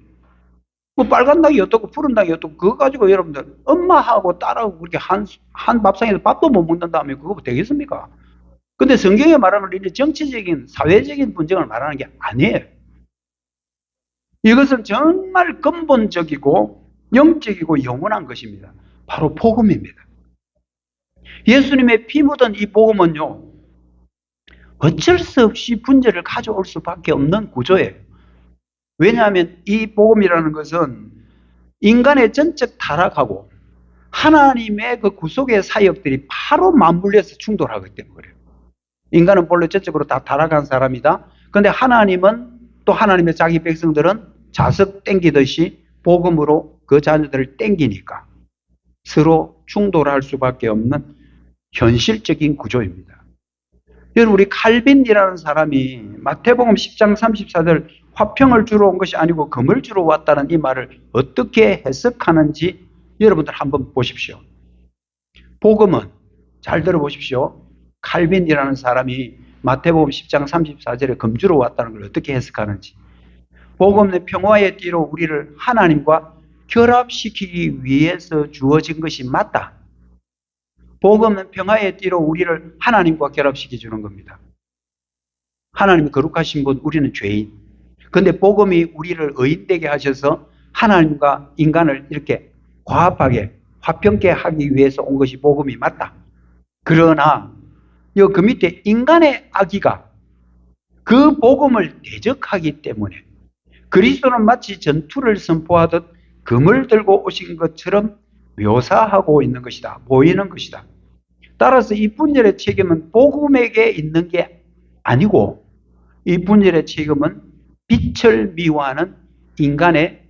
S1: 뭐 빨간 닭이 어떻고 푸른 닭이 어떻고, 그거 가지고 여러분들, 엄마하고 딸하고 그렇게 한 밥상에서 밥도 못 먹는 다음에 그거 되겠습니까? 근데 성경에 말하는 이런 정치적인, 사회적인 분쟁을 말하는 게 아니에요. 이것은 정말 근본적이고 영적이고 영원한 것입니다. 바로 복음입니다. 예수님의 피 묻은 이 복음은요, 어쩔 수 없이 분열을 가져올 수밖에 없는 구조예요. 왜냐하면 이 복음이라는 것은 인간의 전적 타락하고 하나님의 그 구속의 사역들이 바로 맞물려서 충돌하기 때문에 그래요. 인간은 본래 전적으로 다 타락한 사람이다. 그런데 하나님은, 또 하나님의 자기 백성들은 자석 땡기듯이 복음으로 그 자녀들을 땡기니까 서로 충돌할 수밖에 없는 현실적인 구조입니다. 여러분, 우리 칼빈이라는 사람이 마태복음 10장 34절 화평을 주러 온 것이 아니고 금을 주러 왔다는 이 말을 어떻게 해석하는지 여러분들 한번 보십시오. 복음은, 잘 들어보십시오. 칼빈이라는 사람이 마태복음 10장 34절에 금 주러 왔다는 걸 어떻게 해석하는지. 복음은 평화의 띠로 우리를 하나님과 결합시키기 위해서 주어진 것이 맞다. 복음은 평화의 띠로 우리를 하나님과 결합시켜 주는 겁니다. 하나님이 거룩하신 분, 우리는 죄인. 그런데 복음이 우리를 의인되게 하셔서 하나님과 인간을 이렇게 과합하게, 화평케 하기 위해서 온 것이 복음이 맞다. 그러나 그 밑에 인간의 악의가 그 복음을 대적하기 때문에 그리스도는 마치 전투를 선포하듯 금을 들고 오신 것처럼 묘사하고 있는 것이다. 보이는 것이다. 따라서 이 분열의 책임은 복음에게 있는 게 아니고 이 분열의 책임은 빛을 미워하는 인간의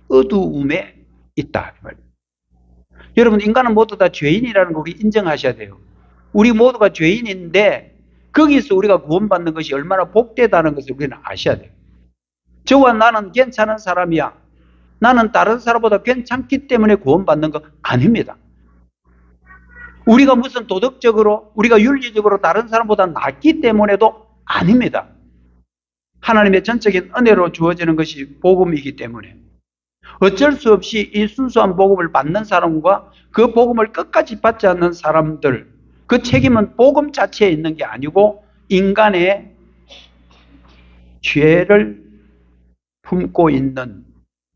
S1: 어두움에 있다. 여러분, 인간은 모두 다 죄인이라는 거 우리 인정하셔야 돼요. 우리 모두가 죄인인데 거기서 우리가 구원받는 것이 얼마나 복되다는 것을 우리는 아셔야 돼요. 저와 나는 괜찮은 사람이야. 나는 다른 사람보다 괜찮기 때문에 구원받는 거 아닙니다. 우리가 무슨 도덕적으로, 우리가 윤리적으로 다른 사람보다 낫기 때문에도 아닙니다. 하나님의 전적인 은혜로 주어지는 것이 복음이기 때문에 어쩔 수 없이 이 순수한 복음을 받는 사람과 그 복음을 끝까지 받지 않는 사람들, 그 책임은 복음 자체에 있는 게 아니고 인간의 죄를 품고 있는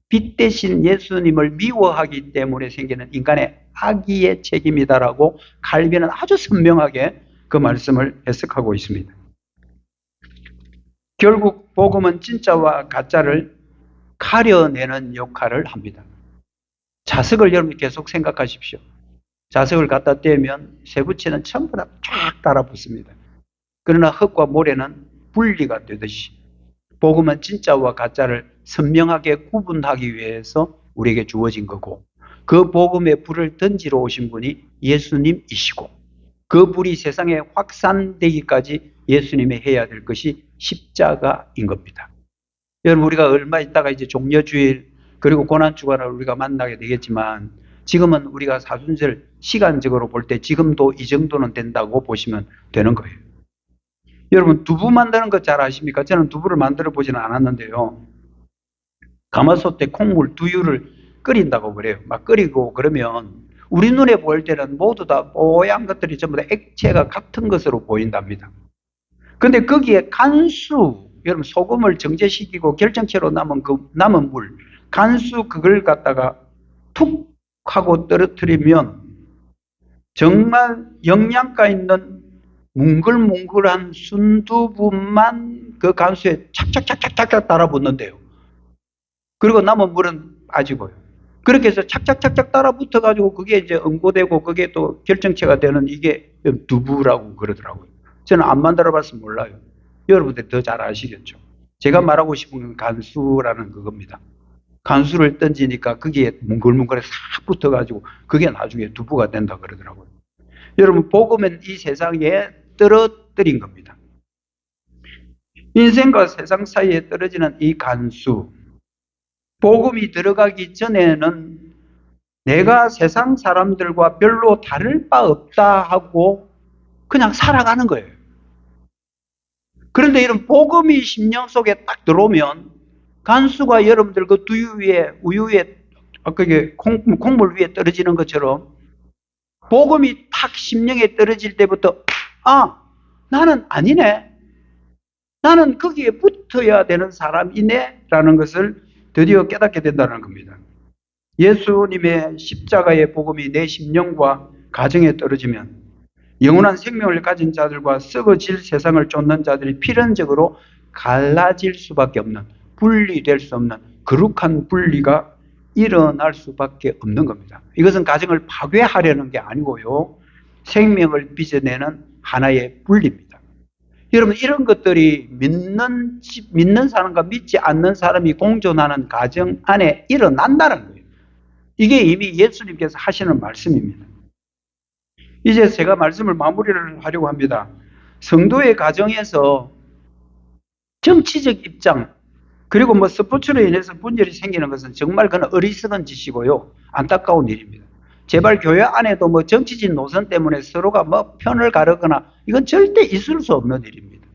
S1: 빛 대신 예수님을 미워하기 때문에 생기는 인간의 악의의 책임이다라고 칼빈은 아주 선명하게 그 말씀을 해석하고 있습니다. 결국 복음은 진짜와 가짜를 가려내는 역할을 합니다. 자석을 여러분이 계속 생각하십시오. 자석을 갖다 떼면 쇠붙이는 전부 다 쫙 달아붙습니다. 그러나 흙과 모래는 분리가 되듯이 복음은 진짜와 가짜를 선명하게 구분하기 위해서 우리에게 주어진 거고 그 복음의 불을 던지러 오신 분이 예수님이시고 그 불이 세상에 확산되기까지 예수님이 해야 될 것이 십자가인 겁니다. 여러분, 우리가 얼마 있다가 이제 종려주일 그리고 고난주간을 우리가 만나게 되겠지만 지금은 우리가 사순절 시간적으로 볼 때 지금도 이 정도는 된다고 보시면 되는 거예요. 여러분, 두부 만드는 거 잘 아십니까? 저는 두부를 만들어 보지는 않았는데요. 가마솥에 콩물, 두유를 끓인다고 그래요. 막 끓이고 그러면 우리 눈에 보일 때는 모두 다 뽀얀 것들이 전부 다 액체가 같은 것으로 보인답니다. 근데 거기에 간수, 여러분 소금을 정제시키고 결정체로 남은 그 남은 물, 간수 그걸 갖다가 툭 하고 떨어뜨리면 정말 영양가 있는 뭉글뭉글한 순두부만 그 간수에 착착착착착 달아붙는데요. 그리고 남은 물은 빠지고요. 그렇게 해서 착착착착 따라붙어가지고 그게 이제 응고되고 그게 또 결정체가 되는 이게 두부라고 그러더라고요. 저는 안 만들어 봤으면 몰라요. 여러분들 더 잘 아시겠죠. 제가 말하고 싶은 건 간수라는 그겁니다. 간수를 던지니까 거기에 뭉글뭉글에 싹 붙어가지고 그게 나중에 두부가 된다 그러더라고요. 여러분, 복음은 이 세상에 떨어뜨린 겁니다. 인생과 세상 사이에 떨어지는 이 간수, 복음이 들어가기 전에는 내가 세상 사람들과 별로 다를 바 없다 하고 그냥 살아가는 거예요. 그런데 이런 복음이 심령 속에 딱 들어오면 간수가 여러분들 그 두유 위에, 우유 위에, 그게 콩물 위에 떨어지는 것처럼 복음이 탁 심령에 떨어질 때부터 아, 나는 아니네. 나는 거기에 붙어야 되는 사람이네 라는 것을 드디어 깨닫게 된다는 겁니다. 예수님의 십자가의 복음이 내 심령과 가정에 떨어지면 영원한 생명을 가진 자들과 썩어질 세상을 쫓는 자들이 필연적으로 갈라질 수밖에 없는, 분리될 수 없는 거룩한 분리가 일어날 수밖에 없는 겁니다. 이것은 가정을 파괴하려는 게 아니고요. 생명을 빚어내는 하나의 분리입니다. 여러분, 이런 것들이 믿는 사람과 믿지 않는 사람이 공존하는 가정 안에 일어난다는 거예요. 이게 이미 예수님께서 하시는 말씀입니다. 이제 제가 말씀을 마무리를 하려고 합니다. 성도의 가정에서 정치적 입장, 그리고 뭐 스포츠로 인해서 분열이 생기는 것은 정말 그건 어리석은 짓이고요. 안타까운 일입니다. 제발 교회 안에도 뭐 정치적 노선 때문에 서로가 뭐 편을 가르거나 이건 절대 있을 수 없는 일입니다.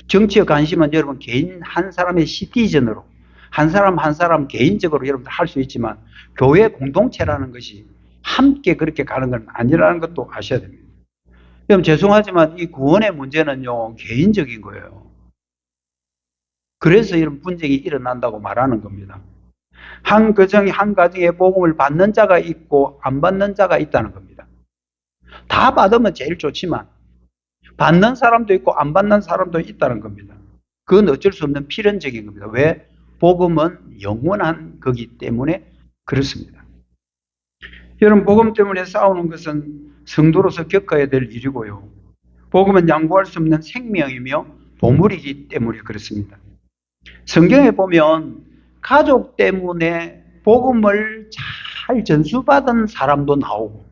S1: 정치에 관심은 여러분 개인 한 사람의 시티즌으로 한 사람 한 사람 개인적으로 여러분들 할 수 있지만 교회 공동체라는 것이 함께 그렇게 가는 건 아니라는 것도 아셔야 됩니다. 여러분 죄송하지만 이 구원의 문제는요 개인적인 거예요. 그래서 이런 분쟁이 일어난다고 말하는 겁니다. 한 가정에 복음을 받는 자가 있고 안 받는 자가 있다는 겁니다. 다 받으면 제일 좋지만 받는 사람도 있고 안 받는 사람도 있다는 겁니다. 그건 어쩔 수 없는 필연적인 겁니다. 왜? 복음은 영원한 거기 때문에 그렇습니다. 여러분, 복음 때문에 싸우는 것은 성도로서 겪어야 될 일이고요. 복음은 양보할 수 없는 생명이며 보물이기 때문에 그렇습니다. 성경에 보면 가족 때문에 복음을 잘 전수받은 사람도 나오고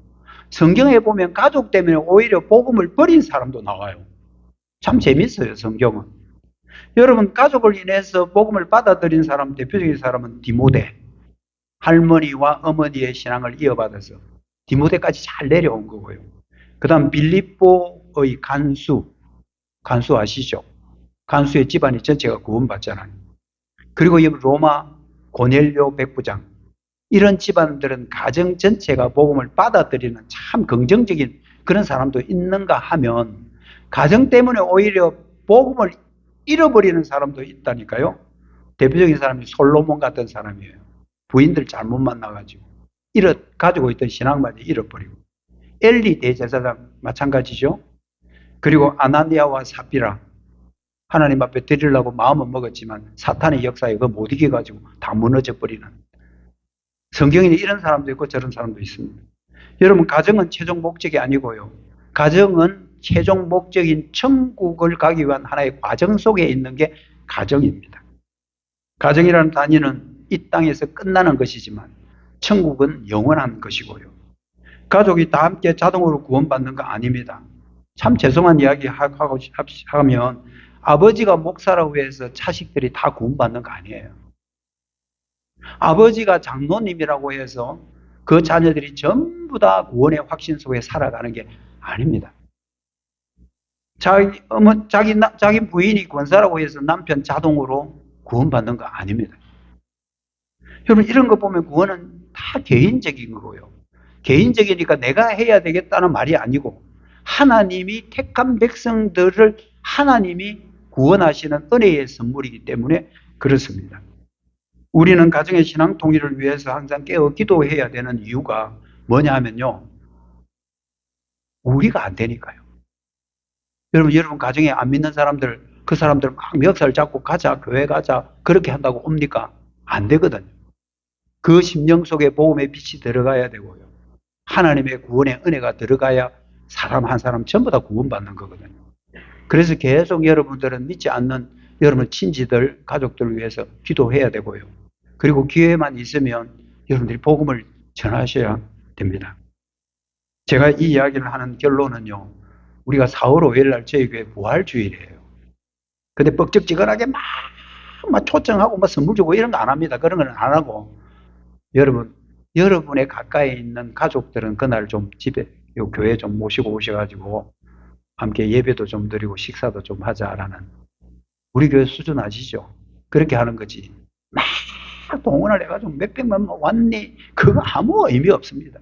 S1: 성경에 보면 가족 때문에 오히려 복음을 버린 사람도 나와요. 참 재밌어요, 성경은. 여러분, 가족을 인해서 복음을 받아들인 사람, 대표적인 사람은 디모데. 할머니와 어머니의 신앙을 이어받아서 디모데까지 잘 내려온 거고요. 그 다음 빌립보의 간수 아시죠? 간수의 집안이 전체가 구원받잖아요. 그리고 이 로마 고넬료 백부장, 이런 집안들은 가정 전체가 복음을 받아들이는 참 긍정적인 그런 사람도 있는가 하면 가정 때문에 오히려 복음을 잃어버리는 사람도 있다니까요. 대표적인 사람이 솔로몬 같은 사람이에요. 부인들 잘못 만나가지고 가지고 있던 신앙마저 잃어버리고, 엘리 대제사장 마찬가지죠. 그리고 아나니아와 삽비라, 하나님 앞에 드리려고 마음은 먹었지만 사탄의 역사에 그거 못 이겨가지고 다 무너져 버리는, 성경에는 이런 사람도 있고 저런 사람도 있습니다. 여러분, 가정은 최종 목적이 아니고요. 가정은 최종 목적인 천국을 가기 위한 하나의 과정 속에 있는 게 가정입니다. 가정이라는 단위는 이 땅에서 끝나는 것이지만 천국은 영원한 것이고요. 가족이 다 함께 자동으로 구원받는 거 아닙니다. 참 죄송한 이야기 하면 아버지가 목사라고 해서 자식들이 다 구원받는 거 아니에요. 아버지가 장로님이라고 해서 그 자녀들이 전부 다 구원의 확신 속에 살아가는 게 아닙니다. 자기 부인이 권사라고 해서 남편 자동으로 구원받는 거 아닙니다. 여러분, 이런 거 보면 구원은 다 개인적인 거고요. 개인적이니까 내가 해야 되겠다는 말이 아니고 하나님이 택한 백성들을 하나님이 구원하시는 은혜의 선물이기 때문에 그렇습니다. 우리는 가정의 신앙 통일을 위해서 항상 깨어 기도해야 되는 이유가 뭐냐 하면요, 우리가 안 되니까요. 여러분 가정에 안 믿는 사람들, 그 사람들 막 멱살 잡고 가자, 교회 가자, 그렇게 한다고 옵니까? 안 되거든요. 그 심령 속에 복음의 빛이 들어가야 되고요. 하나님의 구원의 은혜가 들어가야 사람 한 사람 전부 다 구원받는 거거든요. 그래서 계속 여러분들은 믿지 않는 여러분 친지들, 가족들을 위해서 기도해야 되고요. 그리고 기회만 있으면 여러분들이 복음을 전하셔야 됩니다. 제가 이 이야기를 하는 결론은요. 우리가 4월 5일 날 저희 교회 부활주일이에요. 근데 뻑적지근하게 막 초청하고 막 선물 주고 이런 거 안 합니다. 그런 거는 안 하고 여러분의 가까이 있는 가족들은 그날 좀 집에, 요 교회 좀 모시고 오셔가지고 함께 예배도 좀 드리고 식사도 좀 하자라는 우리 교회 수준 아시죠? 그렇게 하는 거지. 막 동원을 해가지고 몇백만 왔니? 그거 아무 의미 없습니다.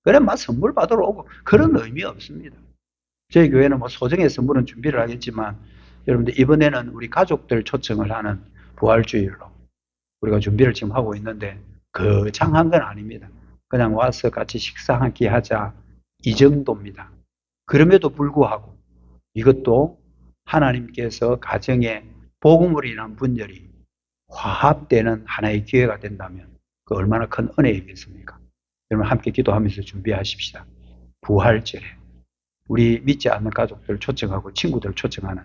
S1: 그래, 막 선물 받으러 오고 그런 의미 없습니다. 저희 교회는 뭐 소정의 선물은 준비를 하겠지만 여러분들 이번에는 우리 가족들 초청을 하는 부활주일로 우리가 준비를 지금 하고 있는데 거창한 건 아닙니다. 그냥 와서 같이 식사 한 끼 하자 이 정도입니다. 그럼에도 불구하고 이것도 하나님께서 가정에 복음으로 인한 분열이 화합되는 하나의 기회가 된다면 그 얼마나 큰 은혜이겠습니까? 여러분 함께 기도하면서 준비하십시다. 부활절에 우리 믿지 않는 가족들 초청하고 친구들 초청하는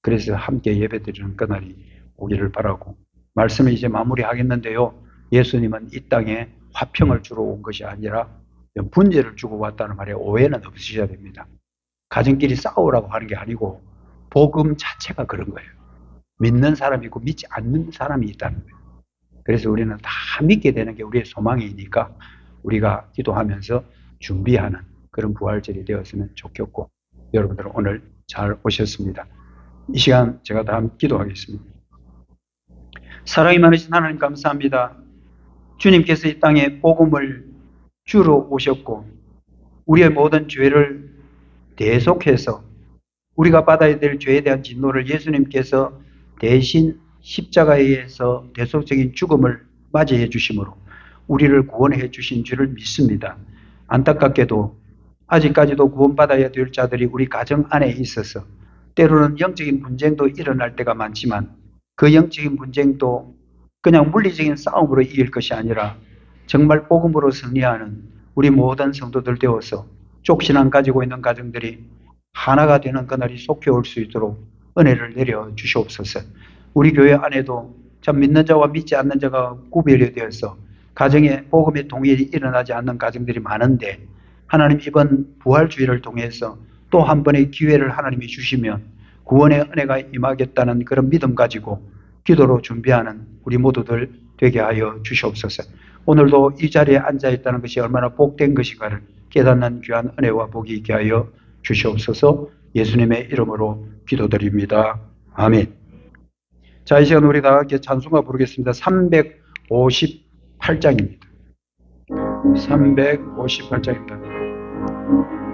S1: 그래서 함께 예배드리는 그날이 오기를 바라고 말씀을 이제 마무리하겠는데요. 예수님은 이 땅에 화평을 주러 온 것이 아니라 분열을 주고 왔다는 말에 오해는 없으셔야 됩니다. 가정끼리 싸우라고 하는 게 아니고 복음 자체가 그런 거예요. 믿는 사람이 있고 믿지 않는 사람이 있다는 거예요. 그래서 우리는 다 믿게 되는 게 우리의 소망이니까 우리가 기도하면서 준비하는 그런 부활절이 되었으면 좋겠고 여러분들 오늘 잘 오셨습니다. 이 시간 제가 다 기도하겠습니다. 사랑이 많으신 하나님 감사합니다. 주님께서 이 땅에 복음을 주러 오셨고 우리의 모든 죄를 대속해서 우리가 받아야 될 죄에 대한 진노를 예수님께서 대신 십자가에 의해서 대속적인 죽음을 맞이해 주심으로 우리를 구원해 주신 줄을 믿습니다. 안타깝게도 아직까지도 구원받아야 될 자들이 우리 가정 안에 있어서 때로는 영적인 분쟁도 일어날 때가 많지만 그 영적인 분쟁도 그냥 물리적인 싸움으로 이길 것이 아니라 정말 복음으로 승리하는 우리 모든 성도들 되어서 족신앙 가지고 있는 가정들이 하나가 되는 그날이 속히 올 수 있도록 은혜를 내려 주시옵소서. 우리 교회 안에도 참 믿는 자와 믿지 않는 자가 구별이 되어서 가정에 복음의 동일이 일어나지 않는 가정들이 많은데 하나님 이번 부활주의를 통해서 또 한 번의 기회를 하나님이 주시면 구원의 은혜가 임하겠다는 그런 믿음 가지고 기도로 준비하는 우리 모두들 되게 하여 주시옵소서. 오늘도 이 자리에 앉아 있다는 것이 얼마나 복된 것인가를 깨닫는 귀한 은혜와 복이 있게 하여 주시옵소서. 예수님의 이름으로 기도드립니다. 아멘. 자, 이 시간 우리 다 함께 찬송가 부르겠습니다. 358장입니다. 358장입니다.